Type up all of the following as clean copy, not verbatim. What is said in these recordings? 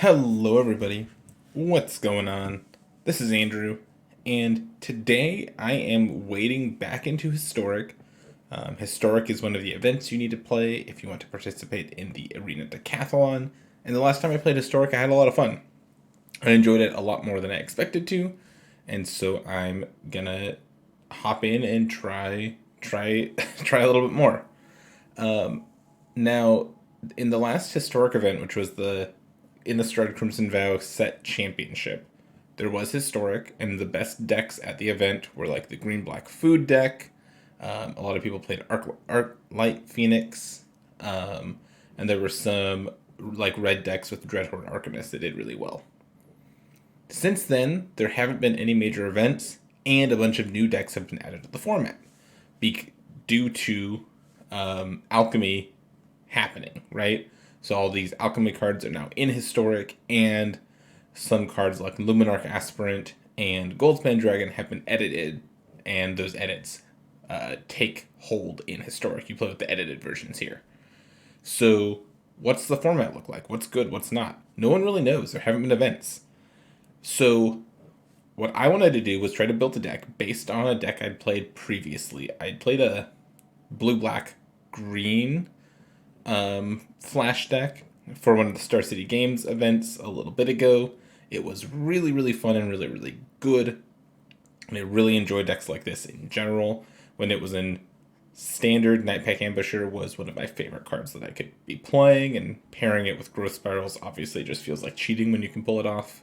Hello, everybody. What's going on? This is Andrew, and today I am wading back into Historic. Historic is one of the events you need to play if you want to participate in the Arena Decathlon. And the last time I played Historic, I had a lot of fun. I enjoyed it a lot more than I expected to, and so I'm gonna hop in and try try a little bit more. Now, in the last Historic event, which was the Innistrad Crimson Vow set championship, there was Historic, and the best decks at the event were like the green black food deck. A lot of people played Arc Light Phoenix, and there were some like red decks with Dreadhorde Arcanist that did really well. Since then, there haven't been any major events, and a bunch of new decks have been added to the format due to Alchemy happening, right? So all these Alchemy cards are now in Historic, and some cards like Luminarch Aspirant and Goldspan Dragon have been edited, and those edits take hold in Historic. You play with the edited versions here. So what's the format look like? What's good? What's not? No one really knows. There haven't been events. So what I wanted to do was try to build a deck based on a deck I'd played previously. I'd played a blue, black, green Flash deck for one of the Star City Games events a little bit ago. It was really, really fun and really, really good. And I really enjoy decks like this in general. When it was in Standard, Nightpack Ambusher was one of my favorite cards that I could be playing, and pairing it with Growth Spirals obviously just feels like cheating when you can pull it off.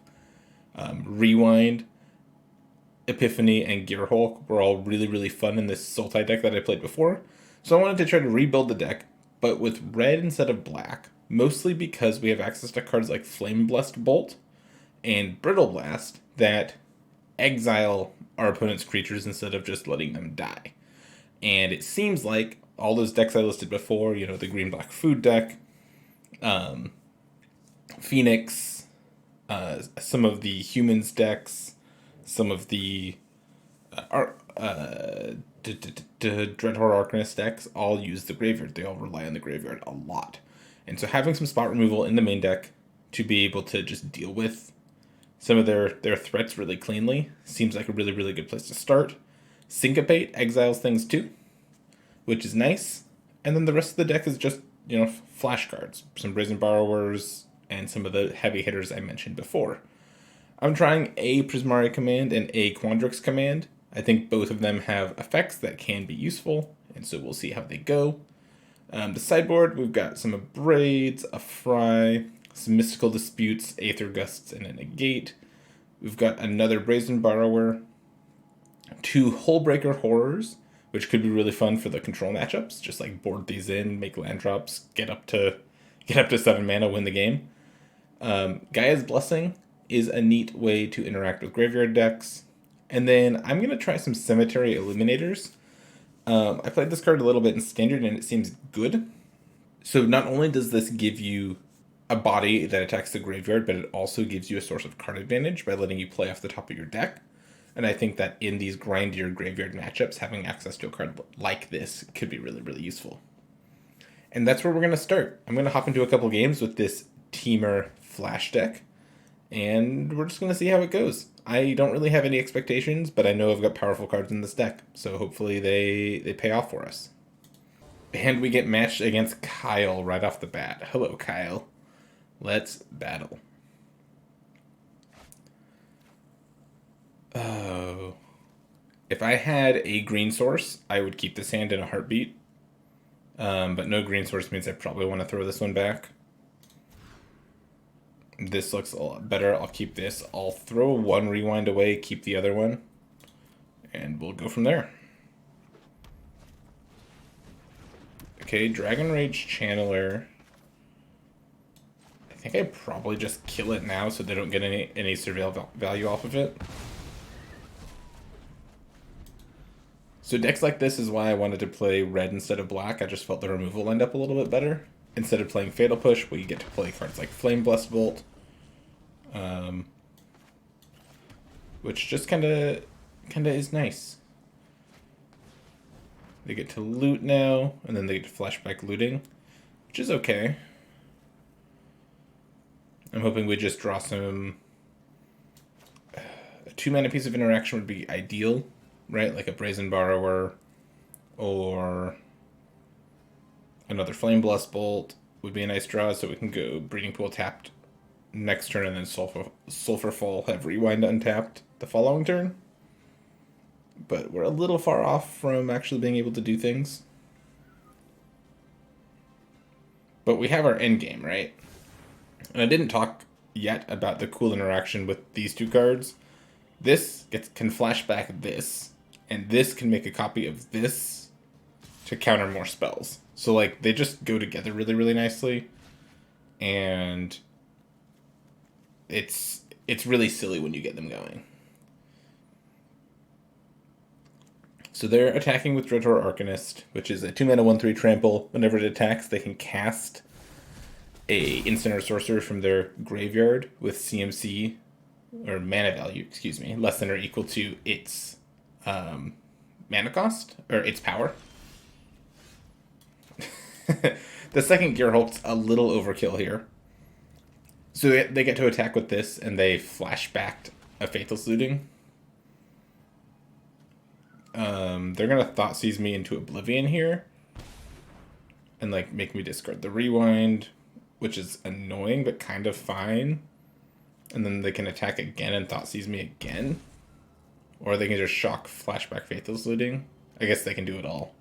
Rewind, Epiphany, and Gearhulk were all really, really fun in this Sultai deck that I played before. So I wanted to try to rebuild the deck, but with red instead of black, mostly because we have access to cards like Flame Blessed Bolt and Brittle Blast that exile our opponent's creatures instead of just letting them die. And it seems like all those decks I listed before, the green black food deck, Phoenix, some of the humans decks, some of the Dreadhorde Arcanist decks all use the graveyard. They all rely on the graveyard a lot. And so having some spot removal in the main deck to be able to just deal with some of their threats really cleanly seems like a really, really good place to start. Syncopate exiles things too, which is nice. And then the rest of the deck is just, flash cards, some Brazen Borrowers, and some of the heavy hitters I mentioned before. I'm trying a Prismari command and a Quandrix command. I think both of them have effects that can be useful, and so we'll see how they go. The sideboard, we've got some Abrades, a Fry, some Mystical Disputes, Aether Gusts, and a Negate. We've got another Brazen Borrower, two Hullbreaker Horrors, which could be really fun for the control matchups. Just like board these in, make land drops, get up to 7 mana, win the game. Gaia's Blessing is a neat way to interact with graveyard decks. And then I'm going to try some Cemetery Illuminators. I played this card a little bit in Standard, and it seems good. So not only does this give you a body that attacks the graveyard, but it also gives you a source of card advantage by letting you play off the top of your deck. And I think that in these grindier graveyard matchups, having access to a card like this could be really, really useful. And that's where we're going to start. I'm going to hop into a couple games with this Temur Flash deck, and we're just going to see how it goes. I don't really have any expectations, but I know I've got powerful cards in this deck, so hopefully they pay off for us. And we get matched against Kyle right off the bat. Hello, Kyle. Let's battle. Oh. If I had a green source, I would keep this hand in a heartbeat. But no green source means I probably want to throw this one back. This looks a lot better. I'll keep this. I'll throw one rewind away, keep the other one, and we'll go from there. Okay, Dragon Rage Channeler. I think I probably just kill it now so they don't get any surveil value off of it. So decks like this is why I wanted to play red instead of black. I just felt the removal lined up a little bit better. Instead of playing Fatal Push, we get to play cards like Flame Blessed Bolt, which just kind of is nice. They get to loot now, and then they get to flashback looting, which is okay. I'm hoping we just draw some... A 2-mana piece of interaction would be ideal, right? Like a Brazen Borrower or another Flame Blast Bolt would be a nice draw, so we can go Breeding Pool tapped next turn and then Sulfur Fall have Rewind untapped the following turn. But we're a little far off from actually being able to do things. But we have our endgame, right? And I didn't talk yet about the cool interaction with these two cards. This can flash back this, and this can make a copy of this to counter more spells. So like they just go together really, really nicely, and it's really silly when you get them going. So they're attacking with Dreadhorde Arcanist, which is a 2-mana 1/3 trample. Whenever it attacks, they can cast a instant or sorcerer from their graveyard with CMC, or mana value, excuse me, less than or equal to its mana cost, or its power. The second Gear Hulk's a little overkill here. So they get to attack with this, and they flash back a Faithless Looting. They're gonna Thoughtseize me into Oblivion here, and like make me discard the Rewind, which is annoying but kind of fine. And then they can attack again and Thoughtseize me again, or they can just shock Flashback Faithless Looting. I guess they can do it all.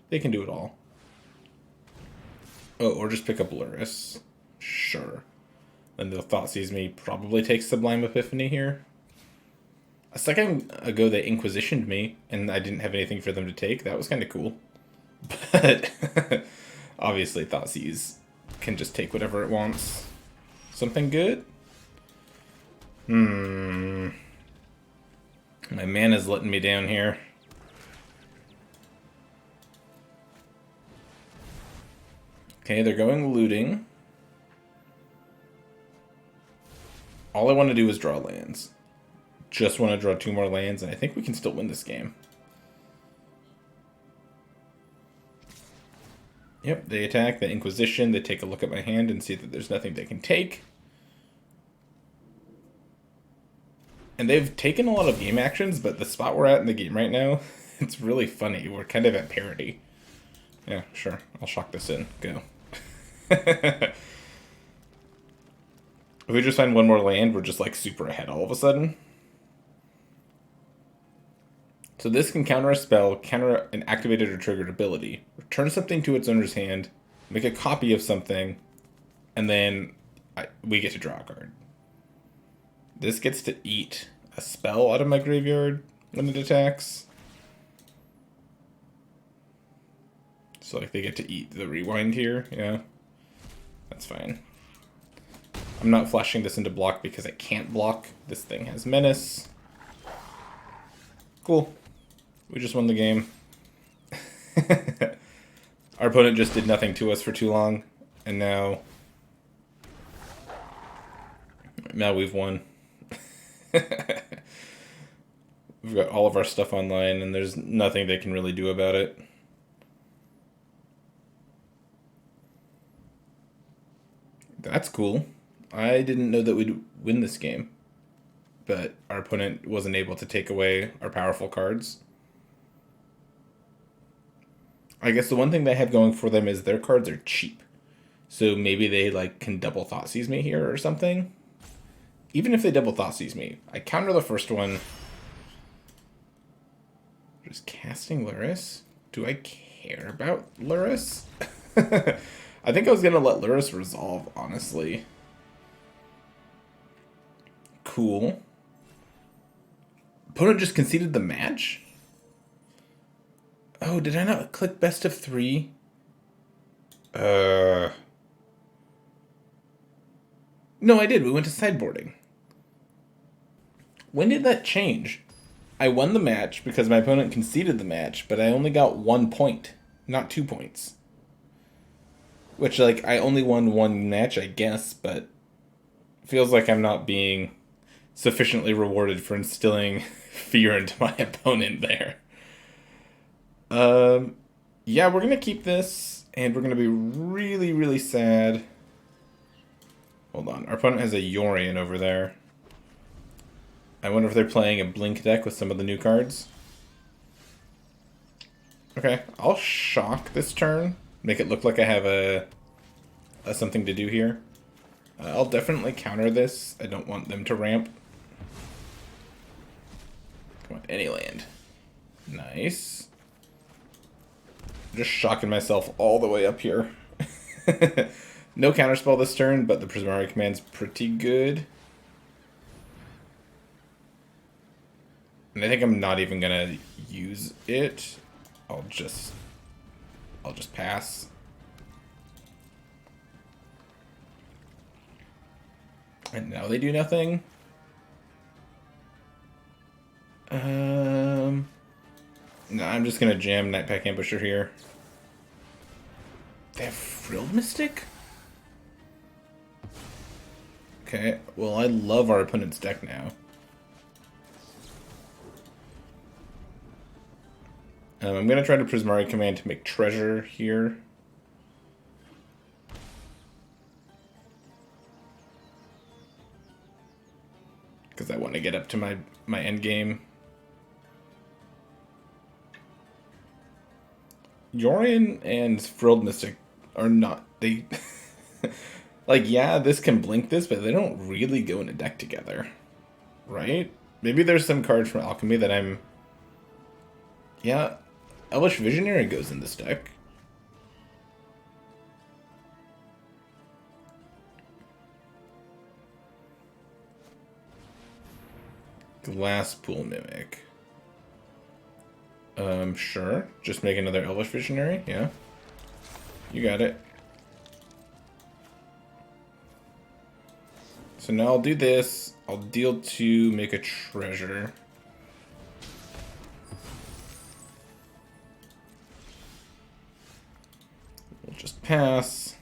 They can do it all. Oh, or just pick up Luris. Sure. Then they'll Thoughtseize me. Probably take Sublime Epiphany here. A second ago, they Inquisitioned me, and I didn't have anything for them to take. That was kind of cool. But obviously, Thoughtseize can just take whatever it wants. Something good? My mana's letting me down here. Okay, they're going looting. All I want to do is draw lands. Just want to draw 2 more lands, and I think we can still win this game. Yep, they attack, the Inquisition, they take a look at my hand and see that there's nothing they can take. And they've taken a lot of game actions, but the spot we're at in the game right now, it's really funny. We're kind of at parity. Yeah, sure. I'll shock this in. Go. If we just find one more land, we're just like super ahead all of a sudden. So this can counter a spell, counter an activated or triggered ability, return something to its owner's hand, make a copy of something, and then we get to draw a card. This gets to eat a spell out of my graveyard when it attacks. So like they get to eat the Rewind here, yeah. That's fine. I'm not flashing this into block because I can't block. This thing has Menace. Cool. We just won the game. Our opponent just did nothing to us for too long, and now we've won. We've got all of our stuff online, and there's nothing they can really do about it. That's cool. I didn't know that we'd win this game, but our opponent wasn't able to take away our powerful cards. I guess the one thing they have going for them is their cards are cheap. So maybe they like can double Thoughtseize me here or something. Even if they double Thoughtseize me, I counter the first one. Just casting Luris? Do I care about Luris? I think I was going to let Luris resolve, honestly. Cool. Opponent just conceded the match? Oh, did I not click best of 3? No, I did. We went to sideboarding. When did that change? I won the match because my opponent conceded the match, but I only got 1 point, not 2 points. Which, like, I only won 1 match, I guess, but feels like I'm not being sufficiently rewarded for instilling fear into my opponent there. Yeah, we're going to keep this, and we're going to be really, really sad Hold on. Our opponent has a Yorion over there. I wonder if they're playing a Blink deck with some of the new cards. Okay, I'll shock this turn. Make it look like I have a something to do here. I'll definitely counter this. I don't want them to ramp. Come on, any land. Nice. I'm just shocking myself all the way up here. No counterspell this turn, but the Prismari command's pretty good. And I think I'm not even gonna use it. I'll just pass. And now they do nothing. No, I'm just gonna jam Nightpack Ambusher here. They have Frilled Mystic? Okay, well I love our opponent's deck now. I'm gonna try to Prismari Command to make treasure here. Because I want to get up to my end game. Yorion and Frilled Mystic are not... They... like, yeah, this can blink this, but they don't really go in a deck together. Right? Maybe there's some cards from Alchemy that I'm... Yeah, Elvish Visionary goes in this deck. Glass Pool Mimic. Sure. Just make another Elvish Visionary, yeah. You got it. So now I'll do this. I'll deal 2, make a treasure. We'll just pass.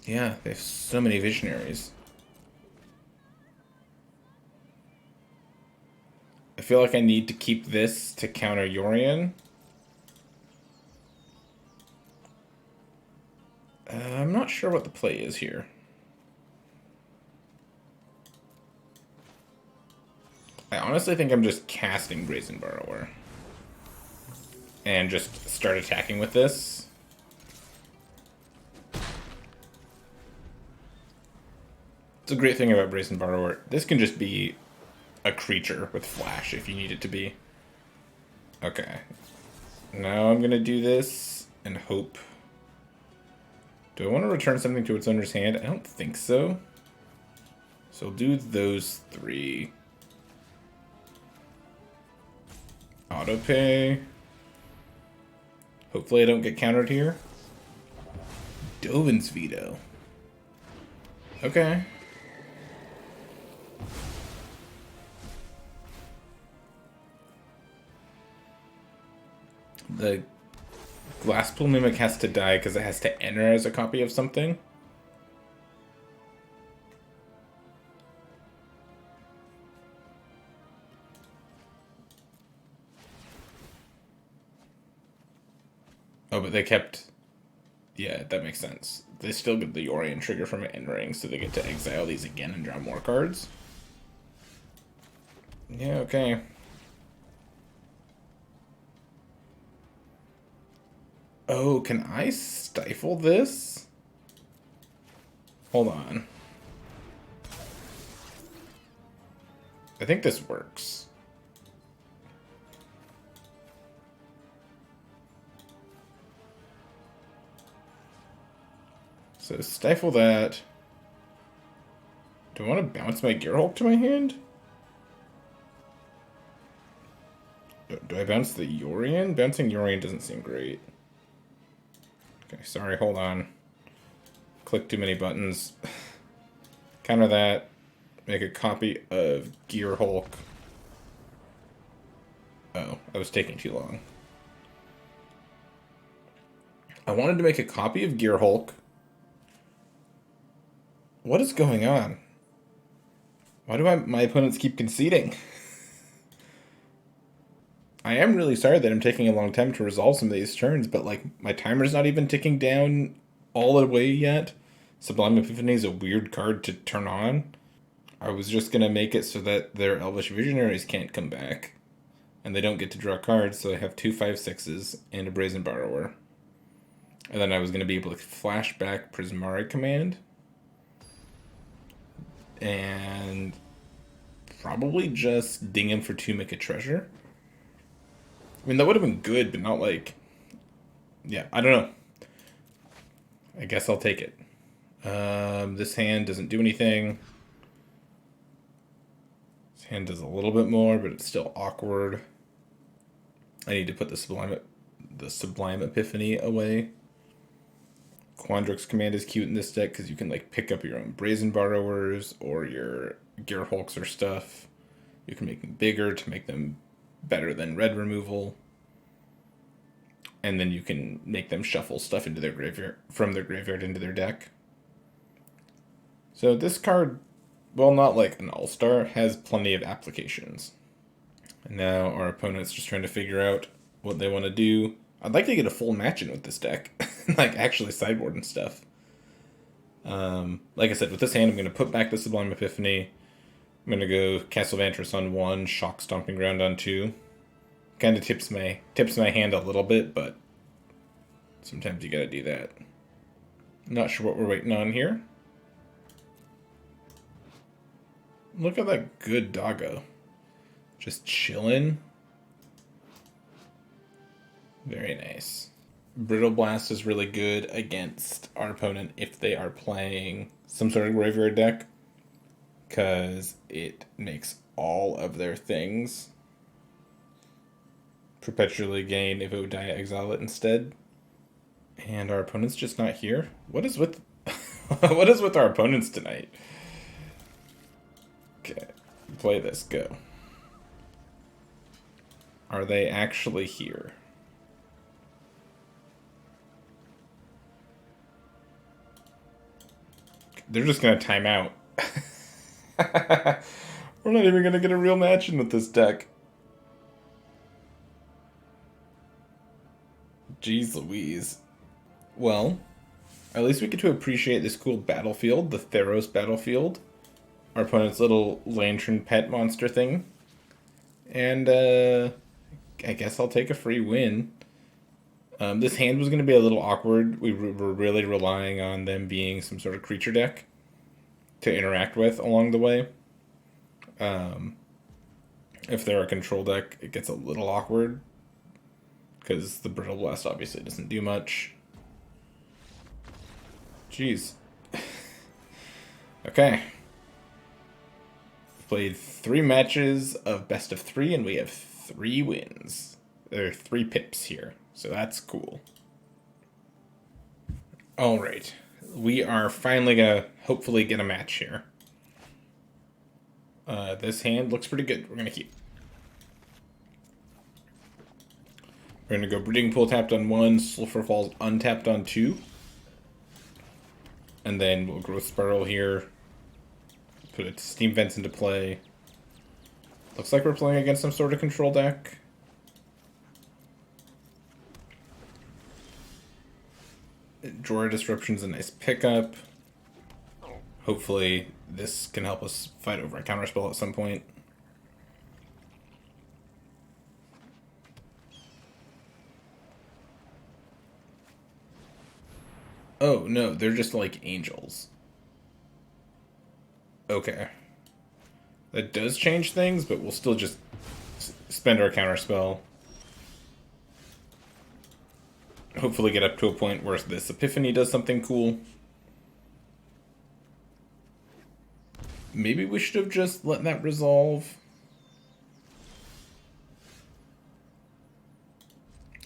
Yeah, they have so many Visionaries. I feel like I need to keep this to counter Yorion. I'm not sure what the play is here. I honestly think I'm just casting Brazen Borrower. And just start attacking with this. It's a great thing about Brazen Borrower. This can just be a creature with flash if you need it to be. Okay. Now I'm gonna do this and hope. Do I want to return something to its owner's hand? I don't think so. So I'll do those 3. Autopay. Hopefully I don't get countered here. Dovin's Veto. Okay. The Glasspool Mimic has to die because it has to enter as a copy of something. Oh, but they kept... Yeah, that makes sense. They still get the Yorion trigger from it entering, so they get to exile these again and draw more cards. Yeah, okay. Oh, can I stifle this? Hold on. I think this works. So stifle that. Do I want to bounce my Gearhulk to my hand? Do I bounce the Yorion? Bouncing Yorion doesn't seem great. Okay, sorry, hold on. Click too many buttons. Counter that. Make a copy of Gearhulk. Oh, I was taking too long. I wanted to make a copy of Gearhulk. What is going on? Why do my opponents keep conceding? I am really sorry that I'm taking a long time to resolve some of these turns, but like my timer's not even ticking down all the way yet. Sublime Epiphany is a weird card to turn on. I was just gonna make it so that their Elvish Visionaries can't come back, and they don't get to draw cards, so I have 2/5/6s and a Brazen Borrower. And then I was gonna be able to flash back Prismari Command, and probably just ding him for 2, make a treasure. I mean, that would have been good, but not like... Yeah, I don't know. I guess I'll take it. This hand doesn't do anything. This hand does a little bit more, but it's still awkward. I need to put the Sublime Epiphany away. Quandrix Command is cute in this deck because you can like pick up your own Brazen Borrowers or your Gearhulks or stuff. You can make them bigger to make them better than red removal. And then you can make them shuffle stuff into their graveyard, from their graveyard into their deck. So this card, well, not like an all-star, has plenty of applications. And now our opponent's just trying to figure out what they want to do. I'd like to get a full match in with this deck. Like, actually sideboard and stuff. Like I said, with this hand, I'm going to put back the Sublime Epiphany. I'm going to go Castle Vantress on 1, Shock Stomping Ground on 2. Kind of tips my hand a little bit, but sometimes you gotta do that. Not sure what we're waiting on here. Look at that good doggo. Just chilling. Very nice. Brittle Blast is really good against our opponent if they are playing some sort of graveyard deck, because it makes all of their things perpetually gain if it would die, exile it instead. And our opponent's just not here. What is with what is with our opponents tonight? Okay, play this, go. Are they actually here? They're just gonna time out. We're not even gonna get a real match in with this deck. Jeez Louise. Well, at least we get to appreciate this cool battlefield, the Theros battlefield. Our opponent's little lantern pet monster thing. And, I guess I'll take a free win. This hand was going to be a little awkward. We were really relying on them being some sort of creature deck to interact with along the way. If they're a control deck, it gets a little awkward, because the Brittle Blast obviously doesn't do much. Jeez. Okay. Played 3 matches of best of 3, and we have 3 wins. There are 3 pips here, so that's cool. Alright. We are finally gonna hopefully get a match here. This hand looks pretty good. We're gonna keep. We're gonna go Breeding Pool tapped on 1, Sulfur Falls untapped on 2. And then we'll Growth Spiral here. Put a Steam Vents into play. Looks like we're playing against some sort of control deck. Drawer Disruption's a nice pickup. Hopefully this can help us fight over a counterspell at some point. Oh, no, they're just like angels. Okay. That does change things, but we'll still just spend our counterspell. Hopefully get up to a point where this Epiphany does something cool. Maybe we should have just let that resolve.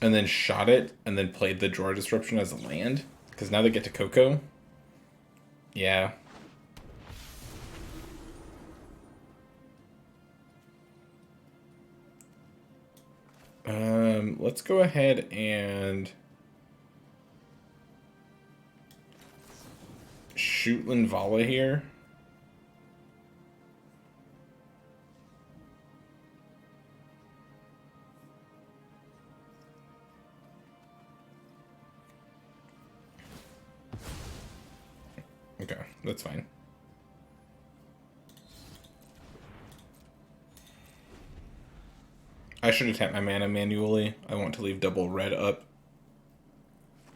And then shot it, and then played the Drawer Disruption as a land. Because now they get to Coco. Yeah. Let's go ahead and shoot Linvala here. that's fine. I should have tapped my mana manually. I want to leave double red up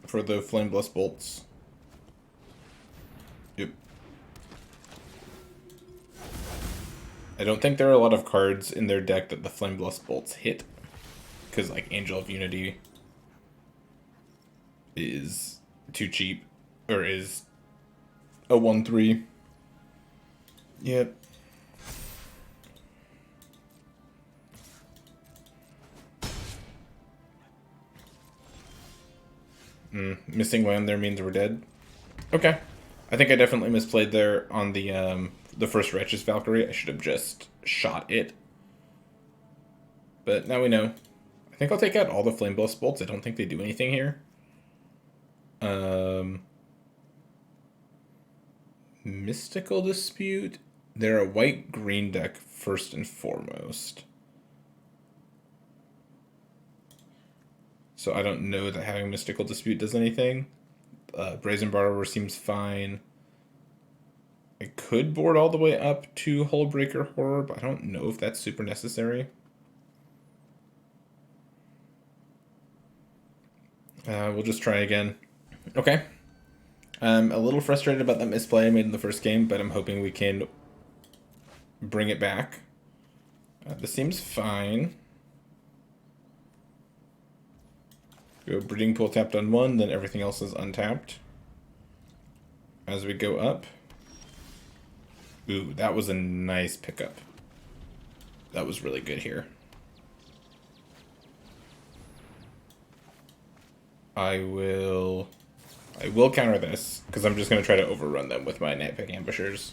for the Flameless Bolts. Yep. I don't think there are a lot of cards in their deck that the Flameless Bolts hit. Because, like, Angel of Unity is too cheap. Or is a 1/3. Yep. Missing land there means we're dead. Okay. I think I definitely misplayed there on the first Righteous Valkyrie. I should have just shot it. But now we know. I think I'll take out all the Flameless Bolts. I don't think they do anything here. Mystical Dispute. They're a white-green deck first and foremost. So I don't know that having Mystical Dispute does anything. Brazen Borrower seems fine. I could board all the way up to Hullbreaker Horror, but I don't know if that's super necessary. We'll just try again. Okay. I'm a little frustrated about that misplay I made in the first game, but I'm hoping we can bring it back. This seems fine. Go Breeding Pool tapped on 1, then everything else is untapped. As we go up. Ooh, that was a nice pickup. That was really good here. I will counter this, because I'm just going to try to overrun them with my Nightpick Ambushers.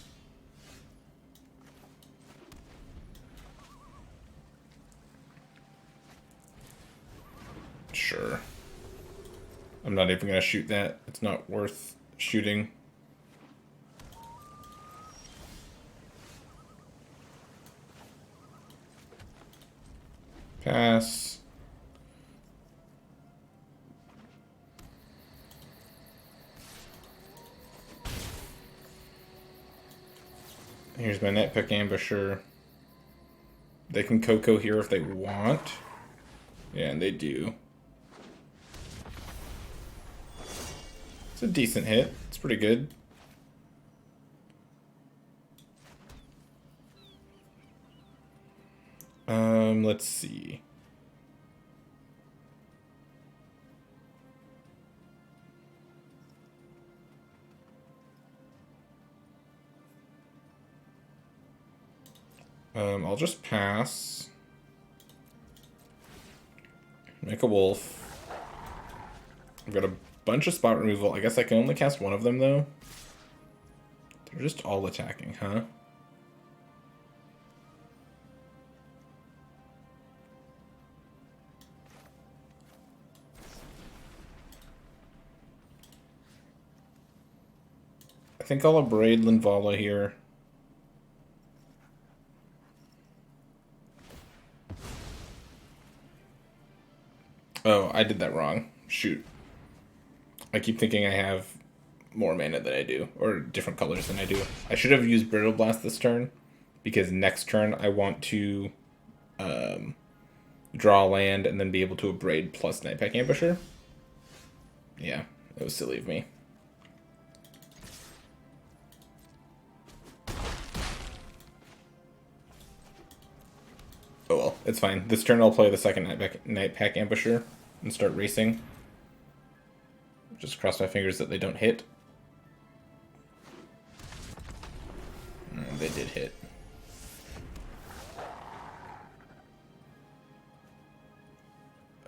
Sure. I'm not even going to shoot that. It's not worth shooting. Pass. Here's my Nightpick Ambusher. They can Coco here if they want. Yeah, and they do. It's a decent hit. It's pretty good. Let's see. I'll just pass. Make a wolf. I've got a bunch of spot removal. I guess I can only cast one of them, though. They're just all attacking, huh? I think I'll abrade Linvala here. Oh, I did that wrong. Shoot. I keep thinking I have more mana than I do, or different colors than I do. I should have used Brittle Blast this turn, because next turn I want to draw land and then be able to abrade plus Nightpack Ambusher. Yeah, it was silly of me. Oh well, it's fine. This turn I'll play the second Nightpack Ambusher and start racing. Just cross my fingers that they don't hit. They did hit.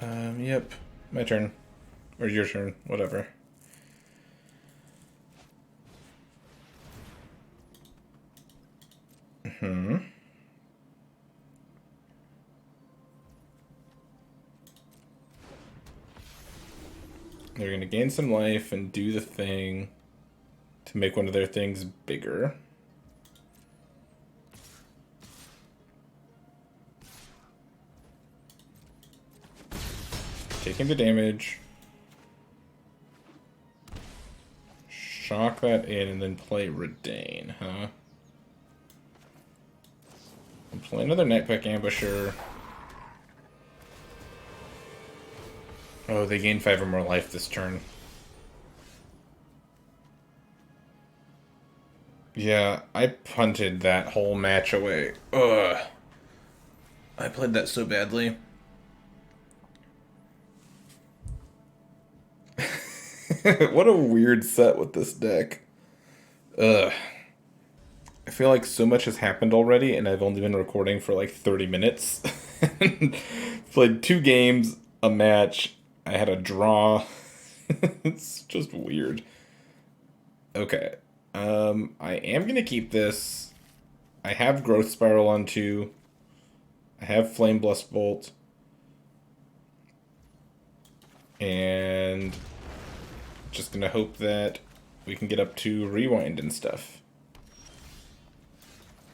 Yep. My turn. Or your turn. Whatever. They're going to gain some life and do the thing to make one of their things bigger. Taking the damage. shock that in and then play Redain, huh? And play another Nightpack Ambusher. Oh, they gain 5 or more life this turn. Yeah, I punted that whole match away. Ugh. I played that so badly. What a weird set with this deck. Ugh. I feel like so much has happened already, and I've only been recording for like 30 minutes. Played 2 games, a match. I had a draw. It's just weird. Okay. I am gonna keep this. I have Growth Spiral on 2. I have Flame Blast Bolt. And just gonna hope that we can get up to Rewind and stuff.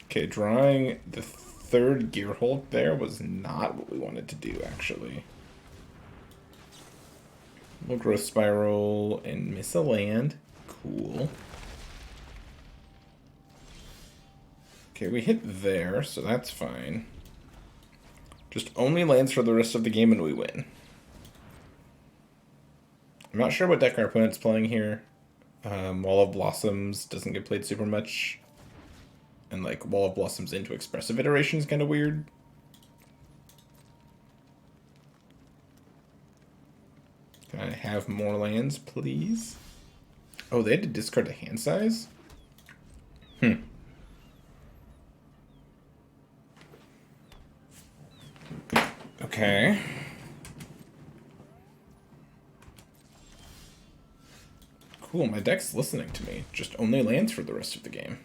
Okay, drawing the 3rd Gearhold there was not what we wanted to do, actually. We'll Growth Spiral and miss a land. Cool. Okay, we hit there, so that's fine. Just only lands for the rest of the game and we win. I'm not sure what deck our opponent's playing here. Wall of Blossoms doesn't get played super much. And like Wall of Blossoms into Expressive Iteration is kind of weird. Can I have more lands, please? Oh, they had to discard a hand size? Okay. Cool, my deck's listening to me. Just only lands for the rest of the game.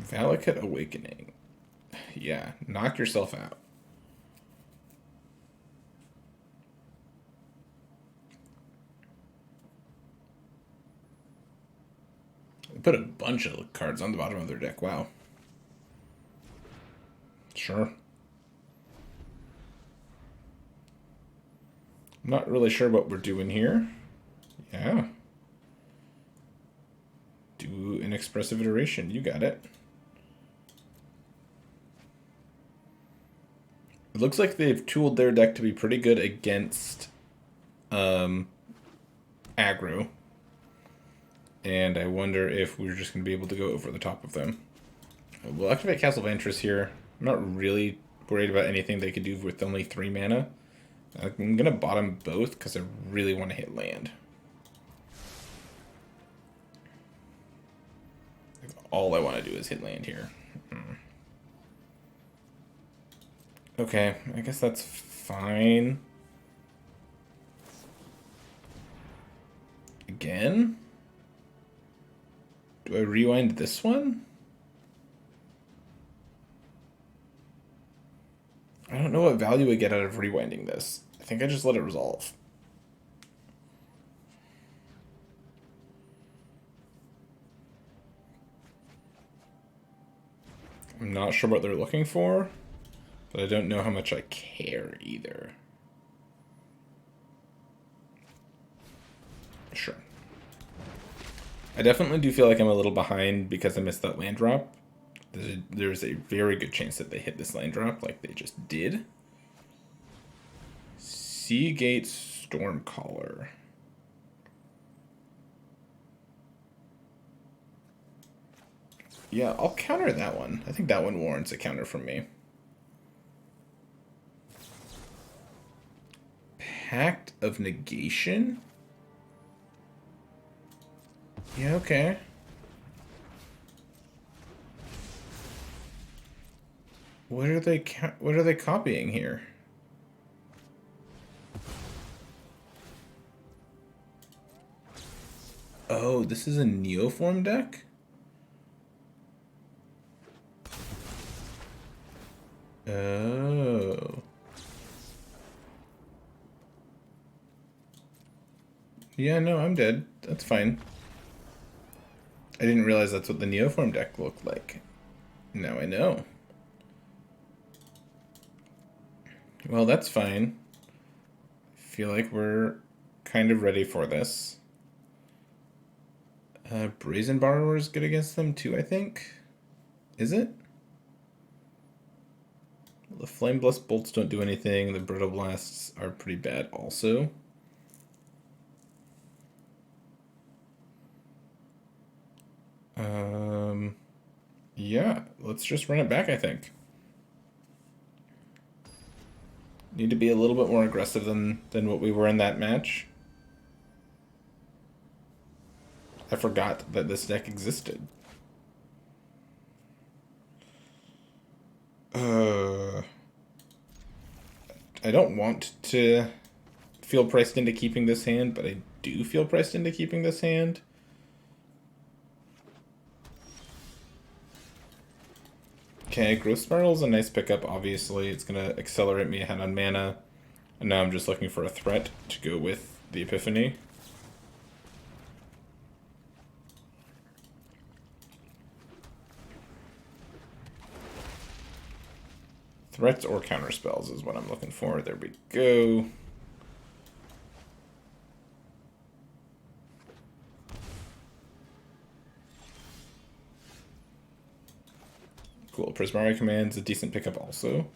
Valakut Awakening. Yeah, knock yourself out. Put a bunch of cards on the bottom of their deck. Wow. Sure. I'm not really sure what we're doing here. Yeah. Do an Expressive Iteration. You got it. It looks like they've tooled their deck to be pretty good against aggro. And I wonder if we're just going to be able to go over the top of them. We'll activate Castle Vantress here. I'm not really worried about anything they could do with only 3 mana. I'm going to bottom both because I really want to hit land. All I want to do is hit land here. Okay, I guess that's fine. Again? Do I rewind this one? I don't know what value I get out of rewinding this. I think I just let it resolve. I'm not sure what they're looking for, but I don't know how much I care either. Sure. I definitely do feel like I'm a little behind because I missed that land drop. There's a very good chance that they hit this land drop like they just did. Seagate Stormcaller. Yeah, I'll counter that one. I think that one warrants a counter from me. Pact of Negation? Yeah, okay. What are they copying here? Oh, this is a Neoform deck? Oh. Yeah, no, I'm dead. That's fine. I didn't realize that's what the Neoform deck looked like. Now I know. Well, that's fine. I feel like we're kind of ready for this. Brazen Borrower is good against them too, I think. Is it? The Flame Blast Bolts don't do anything. The Brittle Blasts are pretty bad also. Yeah, let's just run it back, I think. Need to be a little bit more aggressive than what we were in that match. I forgot that this deck existed. I don't want to feel priced into keeping this hand, but I do feel priced into keeping this hand. Okay, Growth Spiral is a nice pickup, obviously. It's going to accelerate me ahead on mana. And now I'm just looking for a threat to go with the Epiphany. Threats or counterspells is what I'm looking for. There we go. Cool. Prismari Command's a decent pickup also.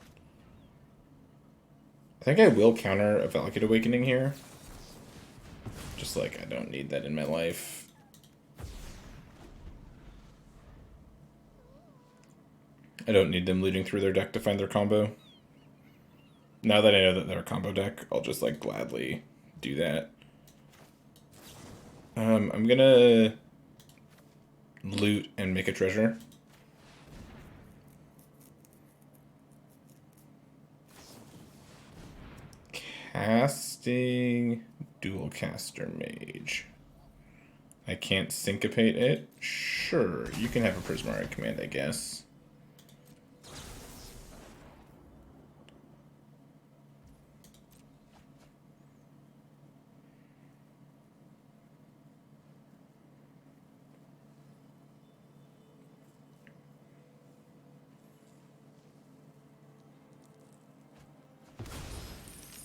I think I will counter a Valakut Awakening here. Just like, I don't need that in my life. I don't need them looting through their deck to find their combo. Now that I know that they're a combo deck, I'll just like gladly do that. I'm gonna loot and make a treasure. Casting Dual Caster Mage. I can't syncopate it? Sure, you can have a Prismari Command, I guess.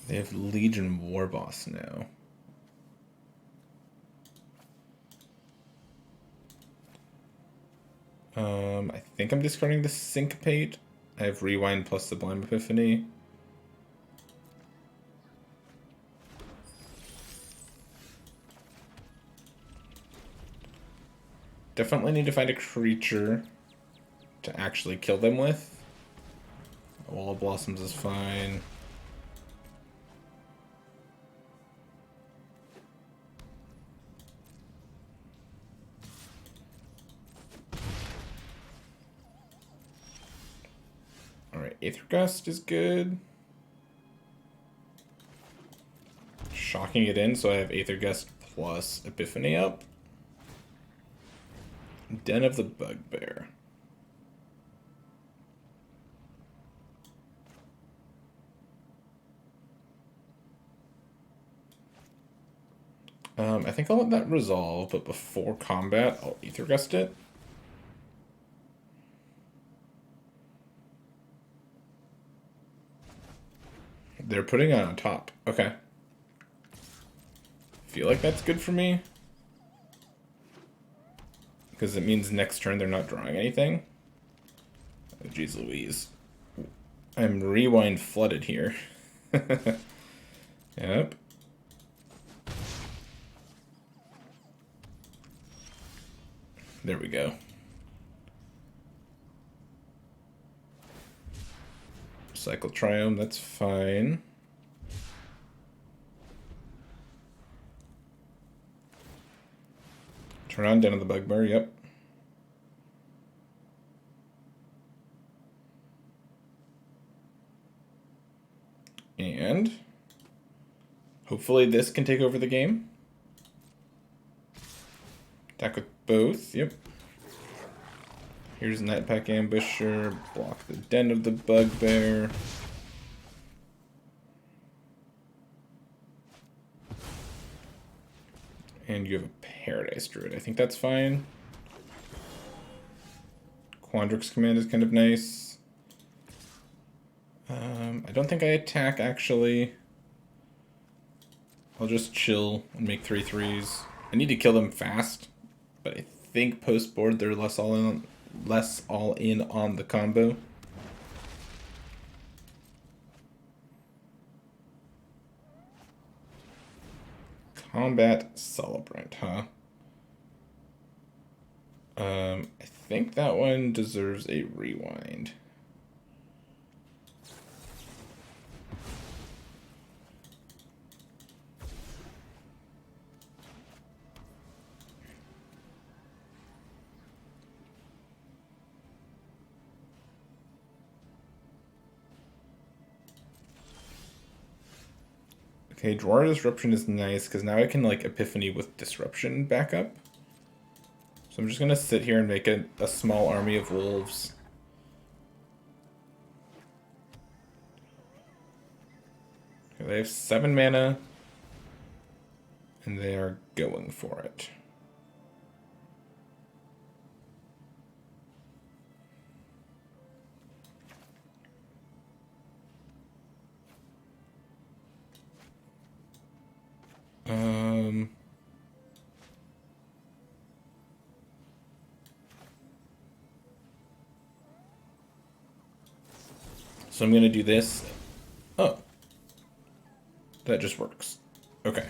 They have Legion Warboss now. I think I'm discarding the Syncopate. I have Rewind plus Sublime Epiphany. Definitely need to find a creature to actually kill them with. Wall of Blossoms is fine. Alright, Aether Gust is good. Shocking it in, so I have Aether Gust plus Epiphany up. Den of the Bugbear. I think I'll let that resolve, but before combat, I'll Aether Gust it. They're putting it on top. Okay. Feel like that's good for me. Because it means next turn they're not drawing anything. Oh, jeez Louise. I'm rewind flooded here. Yep. There we go. Cycle Triome, that's fine. Turn on Den of the Bugbear, yep. And hopefully this can take over the game. Attack with both, yep. Here's Nightpack Ambusher, block the Den of the Bugbear. And you have a Paradise Druid. I think that's fine. Quandrix Command is kind of nice. I don't think I attack, actually. I'll just chill and make 3/3s. I need to kill them fast, but I think post board they're less all in on the combo. Combat Celebrant, huh? I think that one deserves a rewind. Okay, Drawer Disruption is nice, because now I can, like, Epiphany with Disruption backup. So I'm just going to sit here and make a small army of wolves. Okay, they have 7 mana, and they are going for it. So I'm going to do this. Oh. That just works. Okay.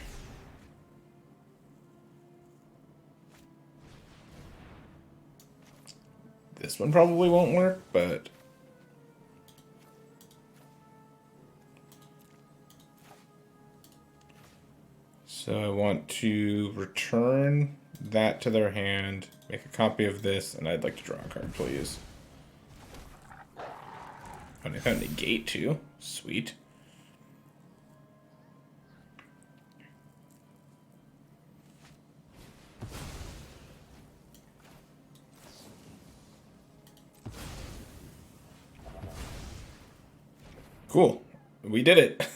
This one probably won't work, but... So I want to return that to their hand, make a copy of this, and I'd like to draw a card, please. Oh, I found a negate too. Sweet. Cool. We did it.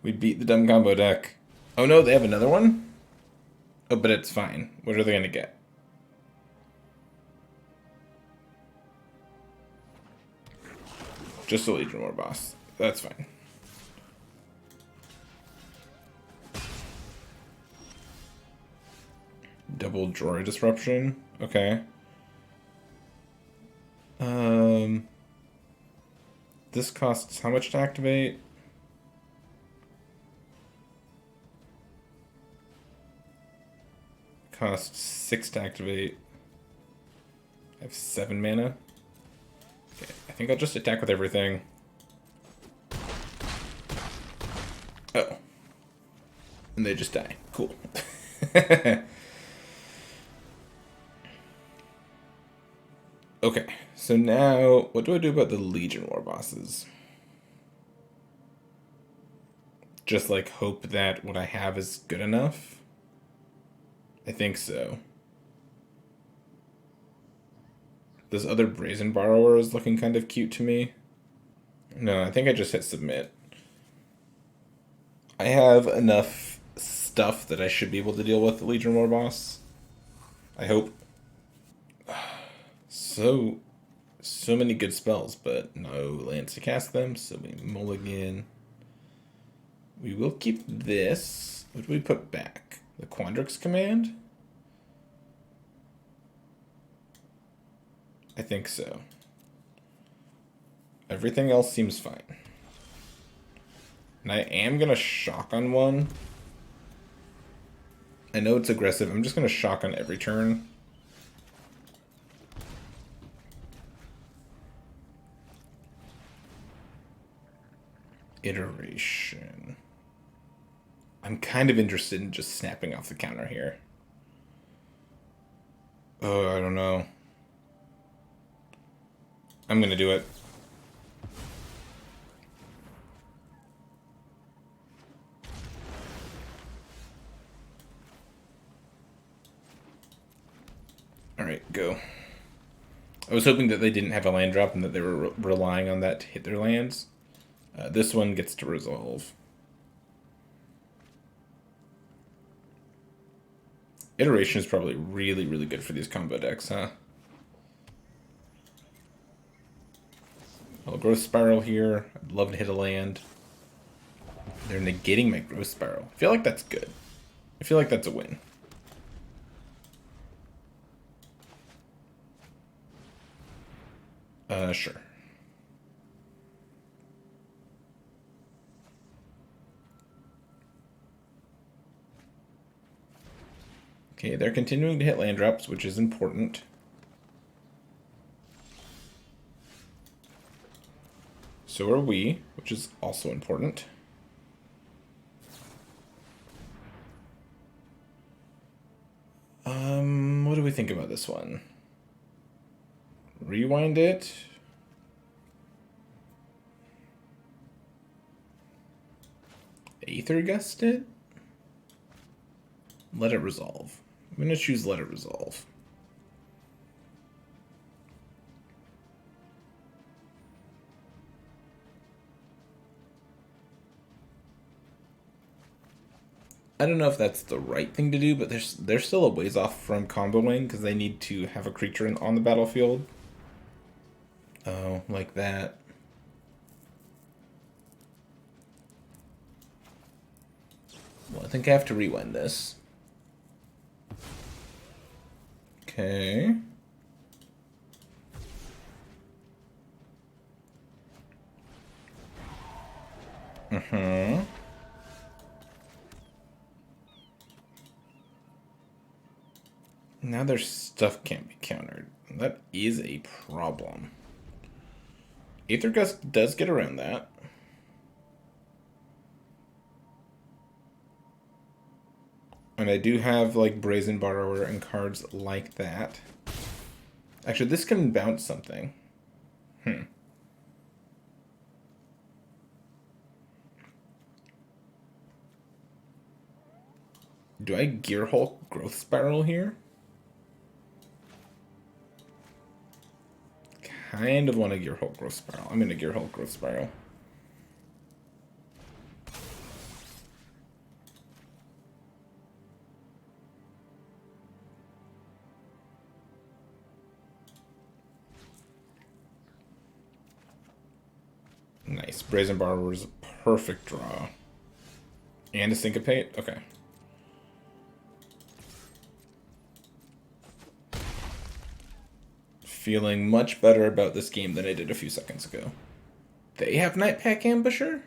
We beat the dumb combo deck. Oh no, they have another one? Oh, but it's fine. What are they going to get? Just a Legion War boss. That's fine. Double Drawer Disruption. Okay. This costs how much to activate? Costs 6 to activate. I have 7 mana. Okay, I think I'll just attack with everything. Oh. And they just die. Cool. Okay, so now, what do I do about the Legion War bosses? Just, like, hope that what I have is good enough? I think so. This other Brazen Borrower is looking kind of cute to me. No, I think I just hit submit. I have enough stuff that I should be able to deal with the Legion War boss. I hope. So many good spells, but no lands to cast them, so we mulligan. We will keep this. What do we put back? The Quandrix command? I think so. Everything else seems fine. And I am going to shock on one. I know it's aggressive. I'm just going to shock on every turn. Iteration. I'm kind of interested in just snapping off the counter here. Oh, I don't know. I'm gonna do it. Alright, go. I was hoping that they didn't have a land drop and that they were relying on that to hit their lands. This one gets to resolve. Iteration is probably really, really good for these combo decks, huh? I'll Growth Spiral here. I'd love to hit a land. They're negating my Growth Spiral. I feel like that's good. I feel like that's a win. Sure. Okay, they're continuing to hit land drops, which is important. So are we, which is also important. What do we think about this one? Rewind it. Aether Gust it? Let it resolve. I'm going to choose let it resolve. I don't know if that's the right thing to do, but they're still a ways off from comboing because they need to have a creature on the battlefield. Oh, like that. Well, I think I have to rewind this. Okay. Now their stuff can't be countered. That is a problem. Aether Gust does get around that. And I do have, like, Brazen Borrower and cards like that. Actually, this can bounce something. Do I Gear Hulk Growth Spiral here? Kind of want to Gear Hulk Growth Spiral. I'm going to Gear Hulk Growth Spiral. Nice. Brazen Borrower is a perfect draw. And a Syncopate? Okay. Feeling much better about this game than I did a few seconds ago. They have Nightpack Ambusher?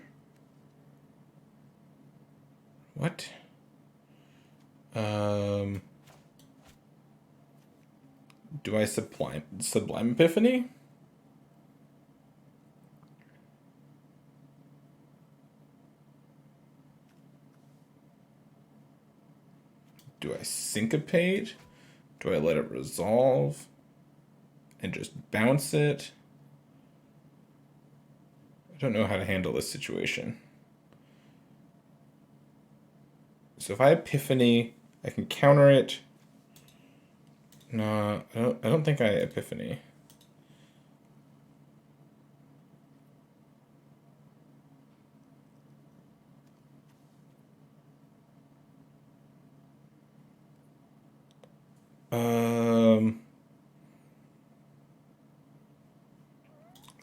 What? Do I Sublime Epiphany? Do I Syncopate? Do I let it resolve? And just bounce it? I don't know how to handle this situation. So if I Epiphany, I can counter it. No, I don't think I Epiphany.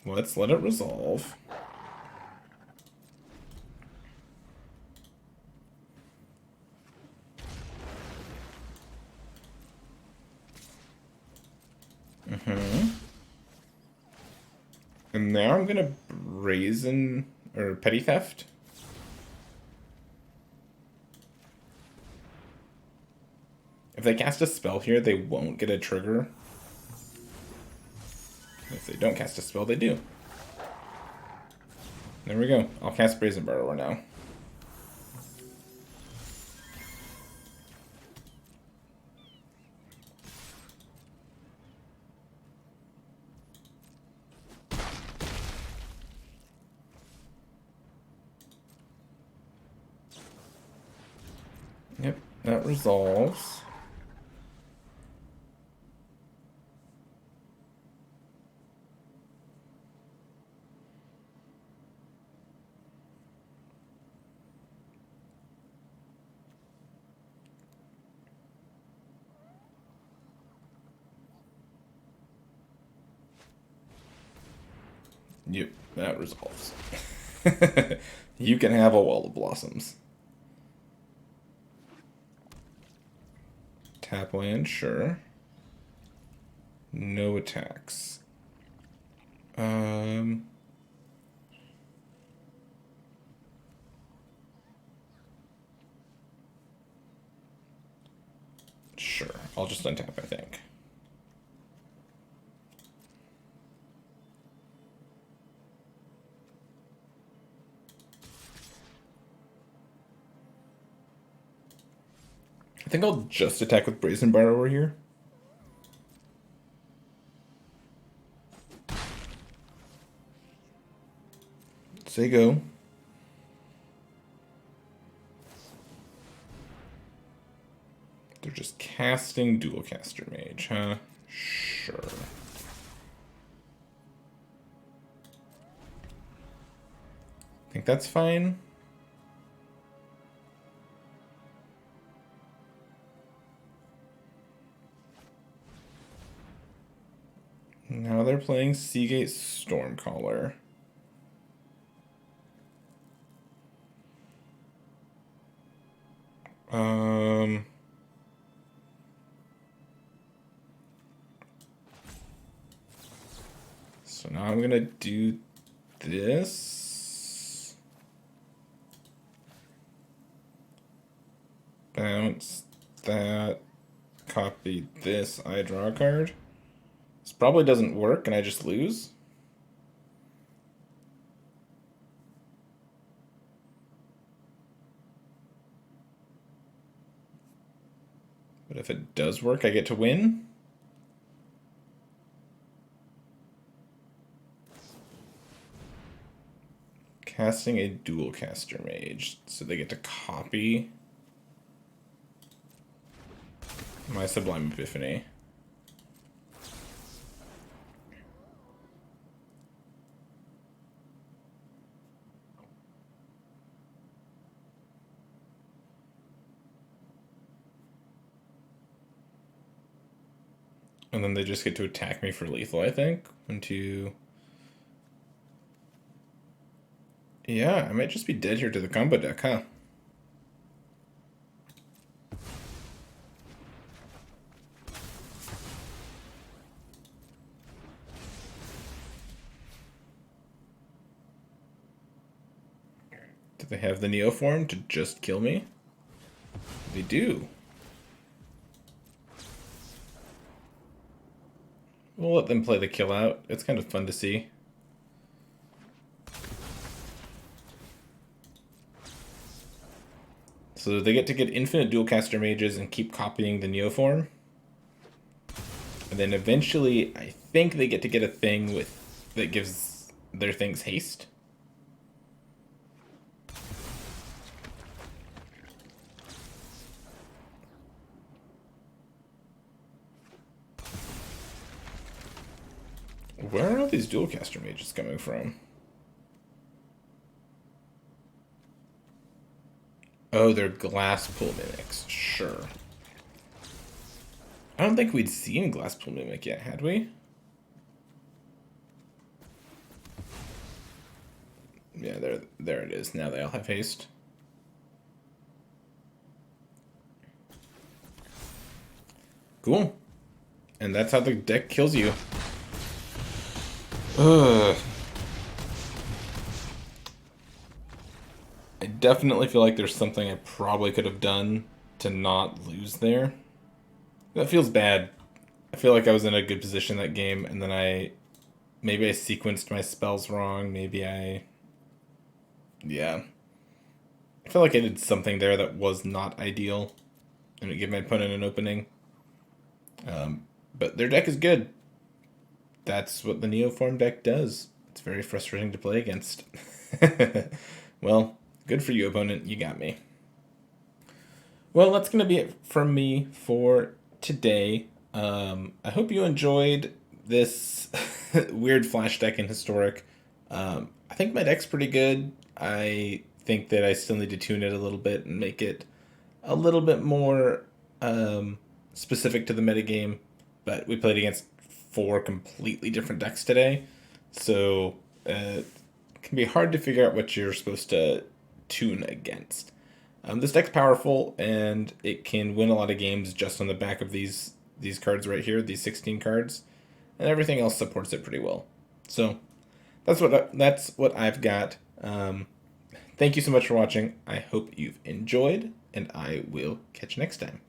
Let's let it resolve. And now I'm gonna Brazen or Petty Theft. If they cast a spell here, they won't get a trigger. If they don't cast a spell, they do. There we go. I'll cast Brazen Borrower now. Yep, that resolves. Yep, that resolves. You can have a Wall of Blossoms. Tap land, sure. No attacks. Um, sure. I'll just untap, I think. I think I'll just attack with Brazen Borrower here. Say go. They're just casting Dual Caster Mage, huh? Sure. I think that's fine. Now they're playing Seagate Stormcaller. So now I'm gonna do this. Bounce that. Copy this. I draw a card. This probably doesn't work and I just lose. But if it does work, I get to win. Casting a Dual Caster Mage. So they get to copy my Sublime Epiphany. And then they just get to attack me for lethal, I think. 1, 2. Yeah, I might just be dead here to the combo deck, huh? Do they have the Neoform to just kill me? They do. We'll let them play the kill out. It's kind of fun to see. So they get to get infinite Dual Caster Mages and keep copying the Neoform. And then eventually, I think they get to get a thing that gives their things haste. Where are all these Dual Caster Mages coming from? Oh, they're Glass Pool Mimics. Sure. I don't think we'd seen Glass Pool Mimic yet, had we? Yeah, there it is. Now they all have haste. Cool. And that's how the deck kills you. Ugh. I definitely feel like there's something I probably could have done to not lose there. That feels bad. I feel like I was in a good position that game, and then maybe I sequenced my spells wrong. Yeah. I feel like I did something there that was not ideal, and it gave my opponent an opening. But their deck is good. That's what the Neoform deck does. It's very frustrating to play against. Well, good for you, opponent. You got me. Well, that's going to be it from me for today. I hope you enjoyed this weird Flash deck in Historic. I think my deck's pretty good. I think that I still need to tune it a little bit and make it a little bit more specific to the metagame. But we played against 4 completely different decks today. So it can be hard to figure out what you're supposed to tune against. This deck's powerful, and it can win a lot of games just on the back of these cards right here, these 16 cards. And everything else supports it pretty well. So that's what I've got. Thank you so much for watching. I hope you've enjoyed, and I will catch you next time.